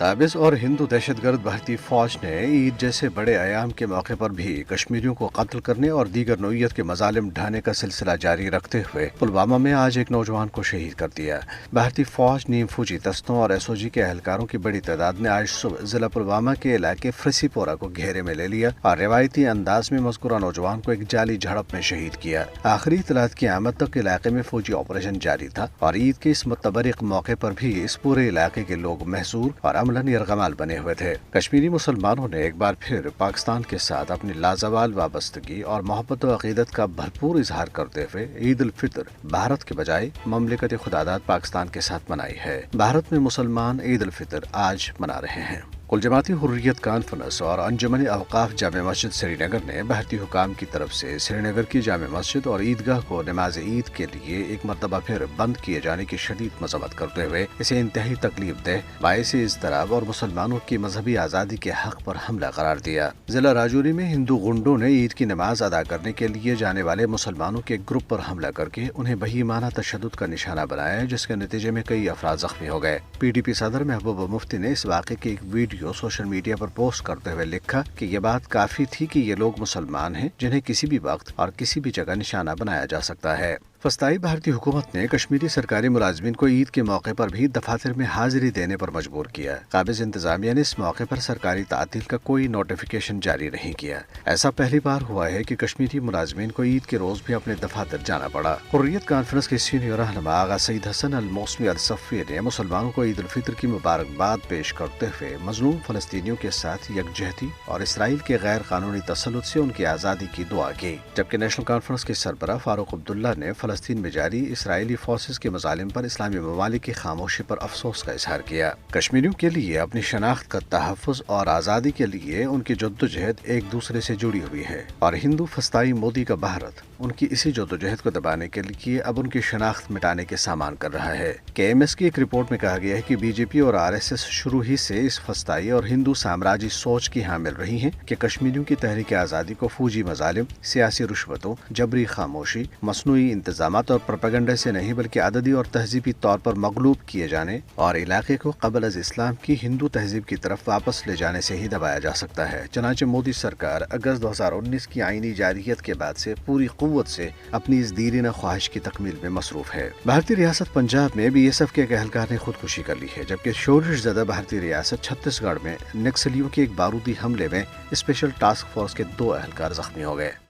قابض اور ہندو دہشت گرد بھارتی فوج نے عید جیسے بڑے ایام کے موقع پر بھی کشمیریوں کو قتل کرنے اور دیگر نوعیت کے مظالم ڈھانے کا سلسلہ جاری رکھتے ہوئے پلوامہ میں آج ایک نوجوان کو شہید کر دیا۔ بھارتی فوج نیم فوجی دستوں اور ایس او جی کے اہلکاروں کی بڑی تعداد نے آج صبح ضلع پلوامہ کے علاقے فرسی پورہ کو گھیرے میں لے لیا اور روایتی انداز میں مذکورہ نوجوان کو ایک جعلی جھڑپ میں شہید کیا۔ آخری اطلاعات کی آمد تک علاقے میں فوجی آپریشن جاری تھا اور عید کے اس متبرک موقع پر بھی اس پورے علاقے کے لوگ محظور اور عملاً یرغمال بنے ہوئے تھے۔ کشمیری مسلمانوں نے ایک بار پھر پاکستان کے ساتھ اپنی لازوال وابستگی اور محبت و عقیدت کا بھرپور اظہار کرتے ہوئے عید الفطر بھارت کے بجائے مملکت خداداد پاکستان کے ساتھ منائی ہے۔ بھارت میں مسلمان عید الفطر آج منا رہے ہیں۔ کل جماعتی حریت کانفرنس اور انجمن اوقاف جامع مسجد سری نگر نے بھارتی حکام کی طرف سے سری نگر کی جامع مسجد اور عیدگاہ کو نماز عید کے لیے ایک مرتبہ پھر بند کیے جانے کی شدید مذمت کرتے ہوئے اسے انتہائی تکلیف دہ، باعث اضطراب اور مسلمانوں کی مذہبی آزادی کے حق پر حملہ قرار دیا۔ ضلع راجوری میں ہندو غنڈوں نے عید کی نماز ادا کرنے کے لیے جانے والے مسلمانوں کے گروپ پر حملہ کر کے انہیں بہیمانہ تشدد کا نشانہ بنایا، جس کے نتیجے میں کئی افراد زخمی ہو گئے۔ پی ڈی پی صدر محبوبہ مفتی نے اس واقعے کی ایک ویڈیو سوشل میڈیا پر پوسٹ کرتے ہوئے لکھا کہ یہ بات کافی تھی کہ یہ لوگ مسلمان ہیں جنہیں کسی بھی وقت اور کسی بھی جگہ نشانہ بنایا جا سکتا ہے۔ فسطائی بھارتی حکومت نے کشمیری سرکاری ملازمین کو عید کے موقع پر بھی دفاتر میں حاضری دینے پر مجبور کیا۔ قابض انتظامیہ نے اس موقع پر سرکاری تعطیل کا کوئی نوٹیفیکیشن جاری نہیں کیا۔ ایسا پہلی بار ہوا ہے کہ کشمیری ملازمین کو عید کے روز بھی اپنے دفاتر جانا پڑا۔ حریت کانفرنس کے سینئر رہنما آغا سعید حسن الموسمی الصفی نے مسلمانوں کو عید الفطر کی مبارکباد پیش کرتے ہوئے مظلوم فلسطینیوں کے ساتھ یکجہتی اور اسرائیل کے غیر قانونی تسلط سے ان کی آزادی کی دعا کی، جبکہ نیشنل کانفرنس کے سربراہ فاروق عبداللہ نے فلسطین میں جاری اسرائیلی فورسز کے مظالم پر اسلامی ممالک کی خاموشی پر افسوس کا اظہار کیا۔ کشمیریوں کے لیے اپنی شناخت کا تحفظ اور آزادی کے لیے ان کی جدوجہد ایک دوسرے سے جڑی ہوئی ہے اور ہندو فسطائی مودی کا بھارت ان کی اسی جدوجہد کو دبانے کے لیے اب ان کی شناخت مٹانے کے سامان کر رہا ہے۔ کے ایم ایس کی ایک رپورٹ میں کہا گیا ہے کہ بی جے پی اور آر ایس ایس شروع ہی سے اس فسطائی اور ہندو سامراجی سوچ کی حامل رہی ہیں کہ کشمیریوں کی تحریک آزادی کو فوجی مظالم، سیاسی رشوتوں، جبری خاموشی، مصنوعی انتظامات اور پروپیگنڈا سے نہیں بلکہ عددی اور تہذیبی طور پر مغلوب کیے جانے اور علاقے کو قبل از اسلام کی ہندو تہذیب کی طرف واپس لے جانے سے ہی دبایا جا سکتا ہے۔ چنانچہ مودی سرکار اگست 2019 کی آئینی جارحیت کے بعد سے پوری قوت سے اپنی اس دیرینہ خواہش کی تکمیل میں مصروف ہے۔ بھارتی ریاست پنجاب میں بی ایس ایف کے ایک اہلکار نے خودکشی کر لی ہے، جبکہ شورش زدہ بھارتی ریاست چھتیس گڑھ میں نکسلیوں کے ایک بارودی حملے میں اسپیشل ٹاسک فورس کے 2 اہلکار زخمی ہو گئے۔